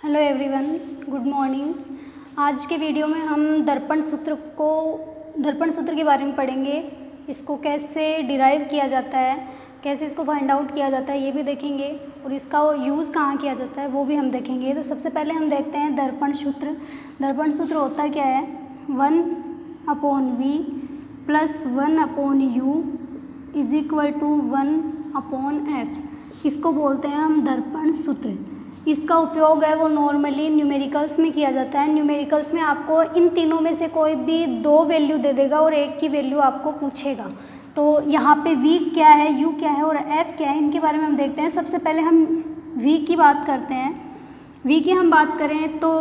Hello everyone, good morning. आज के video में हम दर्पण सूत्र के बारे में पढ़ेंगे। इसको कैसे डिराइव किया जाता है, कैसे इसको फाइंड आउट किया जाता है, ये भी देखेंगे और इसका यूज़ कहाँ किया जाता है वो भी हम देखेंगे। तो सबसे पहले हम देखते हैं दर्पण सूत्र। दर्पण सूत्र होता क्या है? 1/v plus 1/u is equal to 1/f। इसको बोलते हैं हम दर्पण सूत्र। इसका उपयोग है वो नॉर्मली न्यूमेरिकल्स में किया जाता है। न्यूमेरिकल्स में आपको इन तीनों में से कोई भी दो वैल्यू दे देगा और एक की वैल्यू आपको पूछेगा। तो यहाँ पे v क्या है, u क्या है और f क्या है, इनके बारे में हम देखते हैं। सबसे पहले हम v की बात करते हैं। v की हम बात करें तो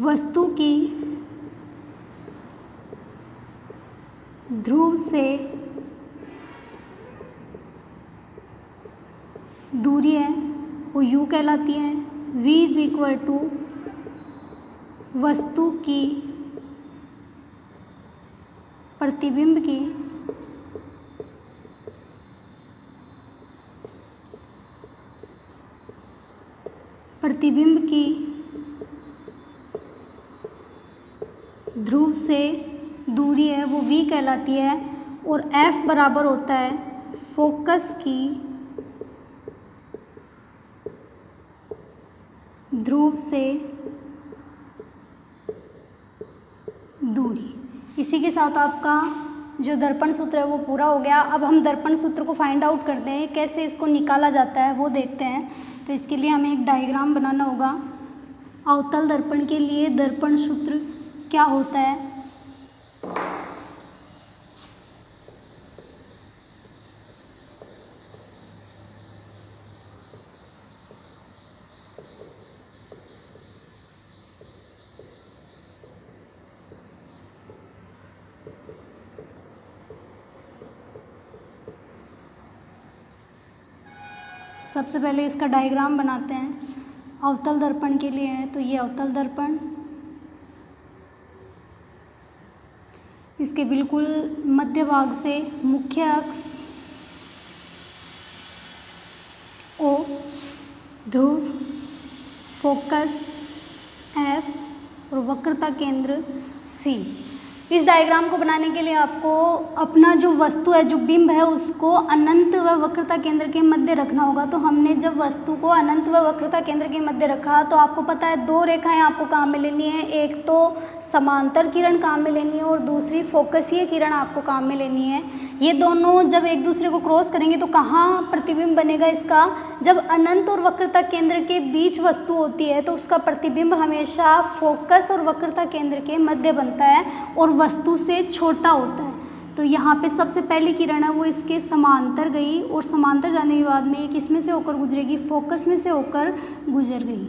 वस्तु की ध्रुव से दूरी है वो u कहलाती है। v इज इक्वल टू वस्तु की प्रतिबिंब की ध्रुव से दूरी है वो v कहलाती है। और f बराबर होता है फोकस की ध्रुव से दूरी। इसी के साथ आपका जो दर्पण सूत्र है वो पूरा हो गया। अब हम दर्पण सूत्र को फाइंड आउट करते हैं, कैसे इसको निकाला जाता है वो देखते हैं। तो इसके लिए हमें एक डायग्राम बनाना होगा। अवतल दर्पण के लिए दर्पण सूत्र क्या होता है? सबसे पहले इसका डायग्राम बनाते हैं। अवतल दर्पण के लिए है तो ये अवतल दर्पण, इसके बिल्कुल मध्य भाग से मुख्य अक्ष O, ध्रुव, फोकस F और वक्रता केंद्र C। इस डायग्राम को बनाने के लिए आपको अपना जो वस्तु है, जो बिंब है, उसको अनंत व वक्रता केंद्र के मध्य रखना होगा। तो हमने जब वस्तु को अनंत व वक्रता केंद्र के मध्य रखा तो आपको पता है दो रेखाएं आपको कहाँ में लेनी है। एक तो समांतर किरण काम में लेनी है और दूसरी फोकसीय किरण आपको काम में लेनी है। ये दोनों जब एक दूसरे को क्रॉस करेंगे तो कहाँ प्रतिबिंब बनेगा इसका? जब अनंत और वक्रता केंद्र के बीच वस्तु होती है तो उसका प्रतिबिंब हमेशा फोकस और वक्रता केंद्र के मध्य बनता है और वस्तु से छोटा होता है। तो यहाँ पे सबसे पहली किरण है वो इसके समांतर गई और समांतर जाने के बाद में एक इसमें से होकर गुजरेगी, फोकस में से होकर गुजर गई।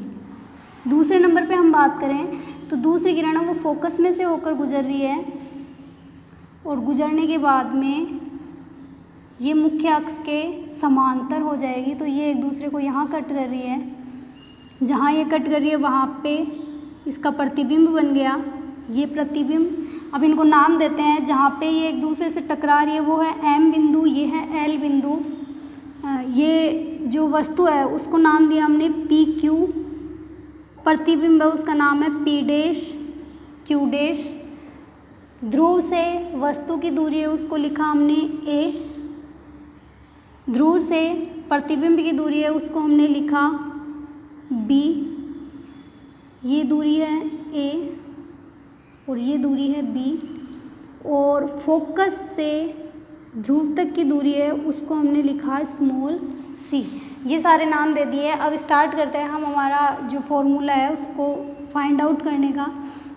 दूसरे नंबर पे हम बात करें तो दूसरी किरण है वो फोकस में से होकर गुजर रही है और गुजरने के बाद में ये मुख्य अक्ष के समांतर हो जाएगी। तो ये एक दूसरे को यहाँ कट कर रही है। जहाँ ये कट कर रही है वहाँ पे इसका प्रतिबिंब बन गया। ये प्रतिबिंब, अब इनको नाम देते हैं। जहाँ पे ये एक दूसरे से टकरा रही है वो है M बिंदु, ये है L बिंदु। ये जो वस्तु है उसको नाम दिया हमने PQ। प्रतिबिंब है उसका नाम है P डैश Q डैश। ध्रुव से वस्तु की दूरी है उसको लिखा हमने A। ध्रुव से प्रतिबिंब की दूरी है उसको हमने लिखा B। ये दूरी है A और ये दूरी है B। और फोकस से ध्रुव तक की दूरी है उसको हमने लिखा स्मॉल c। ये सारे नाम दे दिए। अब स्टार्ट करते हैं हम हमारा जो फॉर्मूला है उसको फाइंड आउट करने का।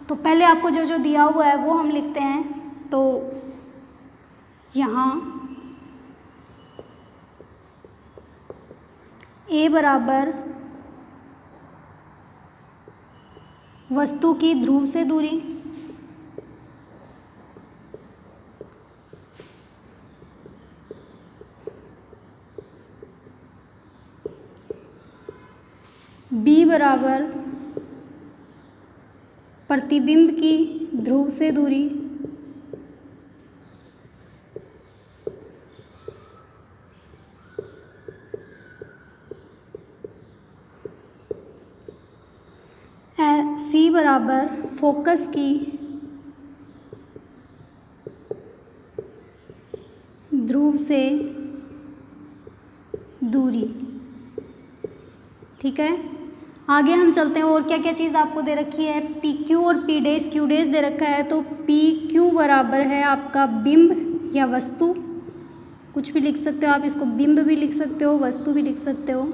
तो पहले आपको जो जो दिया हुआ है वो हम लिखते हैं। तो यहाँ A बराबर वस्तु की ध्रुव से दूरी, B बराबर प्रतिबिंब की ध्रुव से दूरी, सी बराबर फोकस की ध्रुव से दूरी। ठीक है, आगे हम चलते हैं। और क्या क्या चीज़ आपको दे रखी है, पी क्यू और पी डैश क्यू डैश दे रखा है। तो पी क्यू बराबर है आपका बिंब या वस्तु, कुछ भी लिख सकते हो आप, इसको बिंब भी लिख सकते हो, वस्तु भी लिख सकते हो।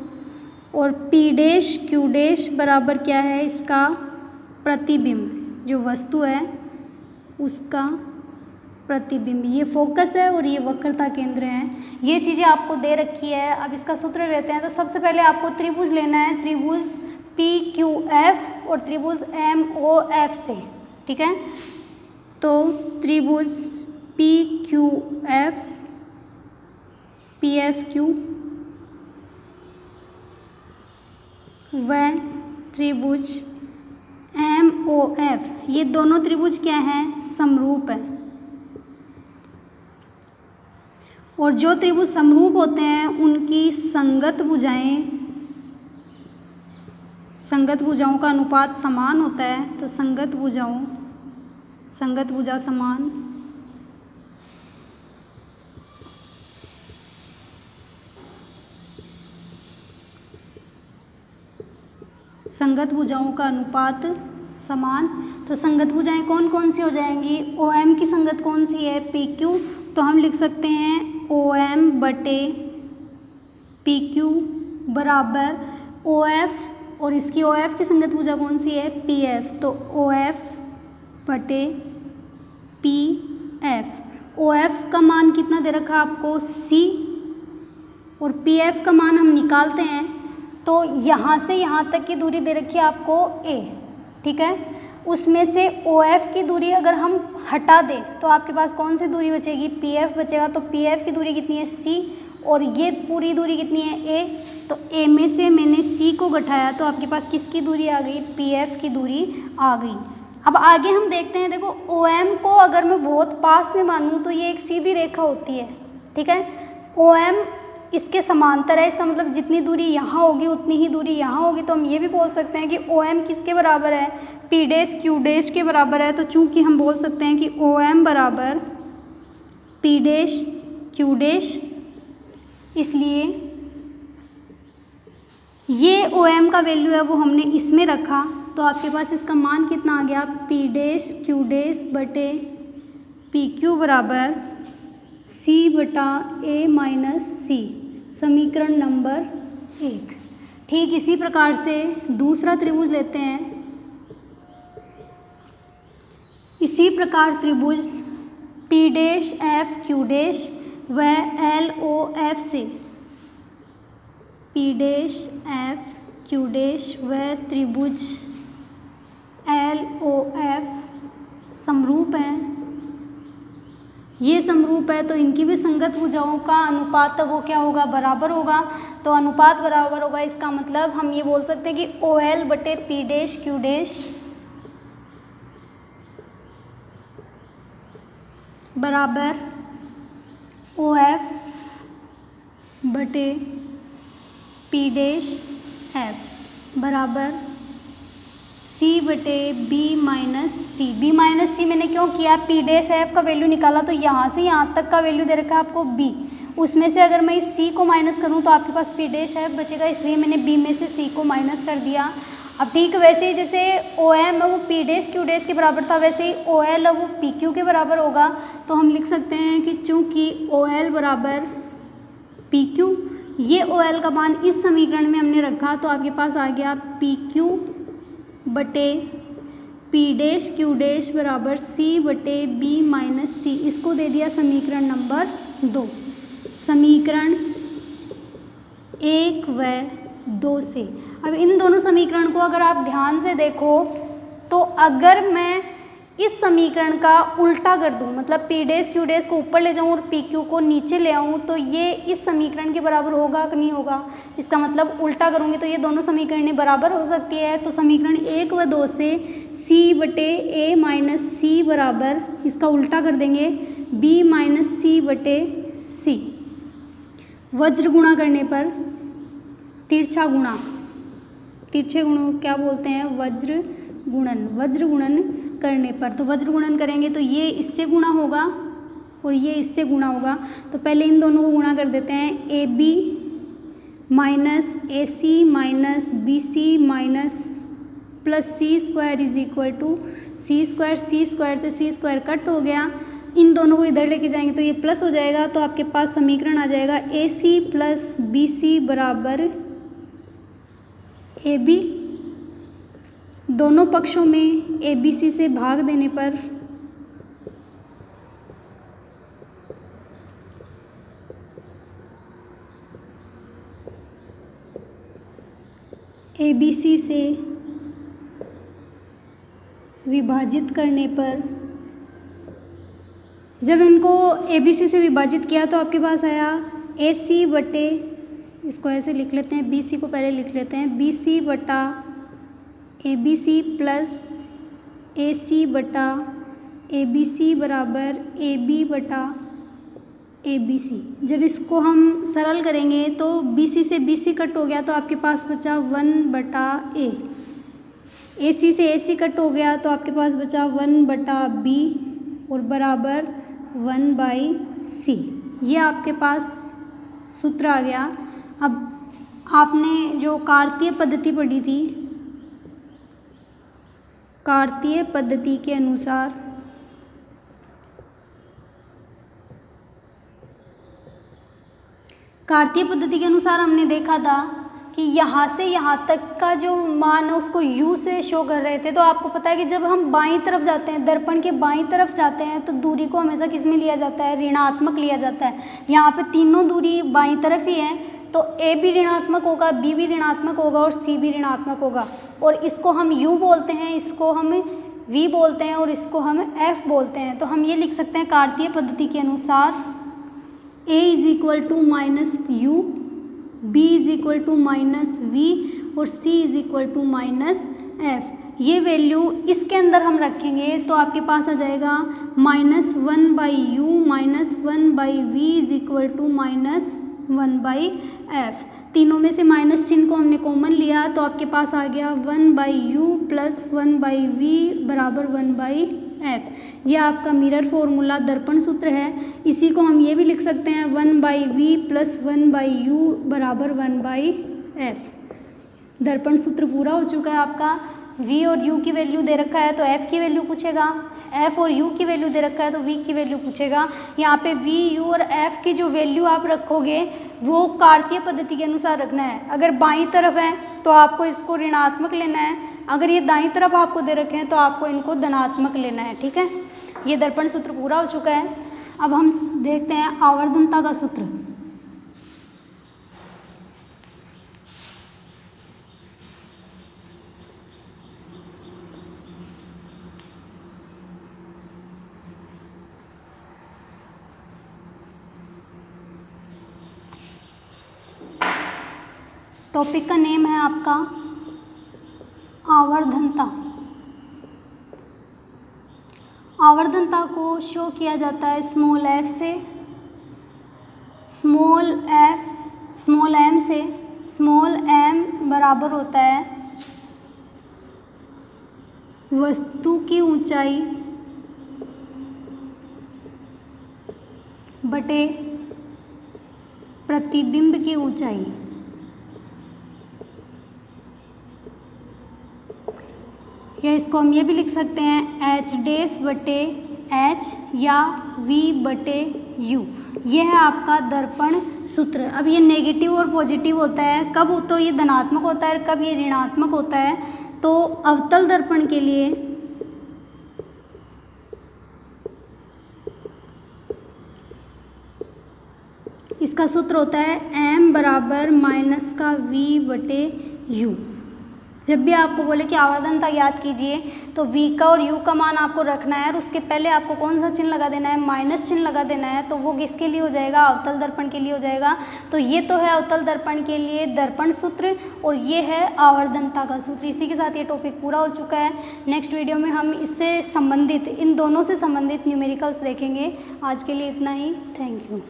और पी डैश क्यू डैश बराबर क्या है, इसका प्रतिबिंब, जो वस्तु है उसका प्रतिबिंब। ये फोकस है और ये वक्रता केंद्र है। ये चीज़ें आपको दे रखी है। अब इसका सूत्र लेते हैं। तो सबसे पहले आपको त्रिभुज लेना है, त्रिभुज पी क्यू एफ और त्रिभुज एम ओ एफ से। ठीक है, तो त्रिभुज P Q F, P F Q व त्रिभुज एम ओ एफ, ये दोनों त्रिभुज क्या हैं, समरूप है। और जो त्रिभुज समरूप होते हैं उनकी संगत भुजाओं का अनुपात समान होता है। तो संगत भुजा समान, संगत भुजाओं का अनुपात समान। तो संगत भुजाएं कौन कौन सी हो जाएंगी, ओ एम की संगत कौन सी है, पी क्यू। तो हम लिख सकते हैं ओ एम बटे पी क्यू बराबर ओ एफ, और इसकी ओ एफ की संगत भुजा कौन सी है, पी एफ। तो ओ एफ बटे पी एफ। ओ एफ का मान कितना दे रखा आपको, सी, और पी एफ का मान हम निकालते हैं। तो यहाँ से यहाँ तक की दूरी दे रखी है आपको ए। ठीक है, उसमें से ओ एफ की दूरी अगर हम हटा दें तो आपके पास कौन सी दूरी बचेगी, पी एफ बचेगा। तो पी एफ की दूरी कितनी है, सी, और ये पूरी दूरी कितनी है, ए। तो ए में से मैंने सी को घटाया तो आपके पास किसकी दूरी आ गई, पी एफ की दूरी आ गई। अब आगे हम देखते हैं। देखो ओ एम को अगर मैं बहुत पास में मानूँ तो ये एक सीधी रेखा होती है। ठीक है, ओ एम इसके समांतर है, इसका मतलब जितनी दूरी यहाँ होगी उतनी ही दूरी यहाँ होगी। तो हम ये भी बोल सकते हैं कि ओ एम किसके बराबर है, पी डैश क्यू डैश के बराबर है। तो चूंकि हम बोल सकते हैं कि ओ एम बराबर पी डैश क्यू डैश, इसलिए ये ओ एम का वैल्यू है वो हमने इसमें रखा। तो आपके पास इसका मान कितना आ गया, पी डैश क्यू डैश बटे पी क्यू बराबर सी बटा ए माइनस सी, समीकरण नंबर 1। ठीक इसी प्रकार से दूसरा त्रिभुज लेते हैं। इसी प्रकार त्रिभुज P dash F Q dash व एल ओ एफ से, P dash F Q dash व त्रिभुज एल ओ एफ समरूप है। ये समरूप है तो इनकी भी संगत भुजाओं का अनुपात वो क्या होगा, बराबर होगा। तो अनुपात बराबर होगा, इसका मतलब हम ये बोल सकते हैं कि ओ एल बटे पी डैश क्यू डैश बराबर ओ एफ बटे पी डैश एफ बराबर सी बटे बी माइनस सी। बी माइनस सी मैंने क्यों किया, पी डैश एफ का वैल्यू निकाला तो यहाँ से यहाँ तक का वैल्यू दे रखा है आपको बी, उसमें से अगर मैं इस सी को माइनस करूँ तो आपके पास पी डैश एफ बचेगा, इसलिए मैंने बी में से सी को माइनस कर दिया। अब ठीक वैसे ही जैसे ओ एम है वो पी डैश क्यू डैश के बराबर था, वैसे ही ओ एल है वो पी क्यू के बराबर होगा। तो हम लिख सकते हैं कि चूँकि ओ एल बराबर पी क्यू, ये ओ एल का मान इस समीकरण में हमने रखा तो आपके पास आ गया पी क्यू बटे पी डैश क्यू डैश बराबर सी बटे बी माइनस सी। इसको दे दिया समीकरण नंबर 2। समीकरण 1 व 2 से अब इन दोनों समीकरण को अगर आप ध्यान से देखो तो अगर मैं इस समीकरण का उल्टा कर दूं, मतलब पी डैश क्यू डैश को ऊपर ले जाऊं और पी क्यू को नीचे ले आऊं, तो ये इस समीकरण के बराबर होगा कि नहीं होगा। इसका मतलब उल्टा करूंगी तो ये दोनों समीकरणें बराबर हो सकती है। तो समीकरण 1 व 2 से सी बटे ए माइनस सी बराबर, इसका उल्टा कर देंगे, बी माइनस सी बटे सी। वज्र गुणा करने पर तिरछा गुणा, तिरछे गुणों क्या बोलते हैं, वज्र गुणन, वज्र गुणन करने पर। तो वज्र गुणन करेंगे तो ये इससे गुणा होगा और ये इससे गुणा होगा। तो पहले इन दोनों को गुणा कर देते हैं, A B minus A C minus B C minus plus C square is equal to C square. C square से सी स्क्वायर कट हो गया, इन दोनों को इधर लेके जाएंगे तो ये प्लस हो जाएगा। तो आपके पास समीकरण आ जाएगा ए सी प्लस बी सी बराबर ए बी। दोनों पक्षों में ए बी सी से भाग देने पर ए बी सी से विभाजित करने पर, जब इनको ए बी सी से विभाजित किया तो आपके पास आया ए सी बटे, इसको ऐसे लिख लेते हैं, बी सी को पहले लिख लेते हैं, बी सी बटा ए बी सी प्लस ए सी बटा ए बी सी बराबर ए बी बटा ए बी सी। जब इसको हम सरल करेंगे तो बी सी से बी सी कट हो गया तो आपके पास बचा 1 बटा ए सी से ए सी कट हो गया तो आपके पास बचा 1 बटा बी और बराबर 1 बाई सी। ये आपके पास सूत्र आ गया। अब आपने जो कार्तीय पद्धति पढ़ी थी, कार्तीय पद्धति के अनुसार हमने देखा था कि यहाँ से यहाँ तक का जो मान है उसको u से शो कर रहे थे। तो आपको पता है कि जब हम बाईं तरफ जाते हैं, दर्पण के बाईं तरफ जाते हैं, तो दूरी को हमेशा किस में लिया जाता है, ऋणात्मक लिया जाता है। यहाँ पे तीनों दूरी बाईं तरफ ही है, तो a भी ऋणात्मक होगा, b भी ऋणात्मक होगा और c भी ऋणात्मक होगा। और इसको हम u बोलते हैं, इसको हम v बोलते हैं और इसको हम f बोलते हैं। तो हम ये लिख सकते हैं कार्तीय पद्धति के अनुसार a is equal to minus U, b is equal to minus V और c is equal to minus F. ये वैल्यू इसके अंदर हम रखेंगे तो आपके पास आ जाएगा -1 by U minus 1 by V is equal to minus 1 by F. तीनों में से माइनस चिन्ह को हमने कॉमन लिया तो आपके पास आ गया 1 by U plus 1 by V बराबर 1 बाई एफ। यह आपका मिरर फॉर्मूला दर्पण सूत्र है। इसी को हम ये भी लिख सकते हैं 1 by V plus 1 by U बराबर 1 बाई एफ। दर्पण सूत्र पूरा हो चुका है आपका। v और u की वैल्यू दे रखा है तो f की वैल्यू पूछेगा, f और u की वैल्यू दे रखा है तो v की वैल्यू पूछेगा। यहाँ पे v, u और f की जो वैल्यू आप रखोगे वो कार्तीय पद्धति के अनुसार रखना है। अगर बाईं तरफ है तो आपको इसको ऋणात्मक लेना है, अगर ये दाईं तरफ आपको दे रखे हैं तो आपको इनको धनात्मक लेना है। ठीक है, ये दर्पण सूत्र पूरा हो चुका है। अब हम देखते हैं आवर्धनता का सूत्र। टॉपिक का नेम है आपका आवर्धनता। आवर्धनता को शो किया जाता है स्मॉल f से, स्मॉल m से। स्मॉल m बराबर होता है वस्तु की ऊंचाई बटे प्रतिबिंब की ऊंचाई। या इसको हम ये भी लिख सकते हैं h डैश बटे h या v बटे u। ये है आपका दर्पण सूत्र। अब ये नेगेटिव और पॉजिटिव होता है, कब तो ये धनात्मक होता है, कब ये ऋणात्मक होता है। तो अवतल दर्पण के लिए इसका सूत्र होता है m बराबर माइनस का v बटे u। जब भी आपको बोले कि आवर्धनता ज्ञात कीजिए तो v का और u का मान आपको रखना है और उसके पहले आपको कौन सा चिन्ह लगा देना है, माइनस चिन्ह लगा देना है। तो वो किसके लिए हो जाएगा, अवतल दर्पण के लिए हो जाएगा। तो ये तो है अवतल दर्पण के लिए दर्पण सूत्र और ये है आवर्धनता का सूत्र। इसी के साथ ये टॉपिक पूरा हो चुका है। नेक्स्ट वीडियो में हम इससे संबंधित, इन दोनों से संबंधित न्यूमेरिकल्स देखेंगे। आज के लिए इतना ही। Thank you.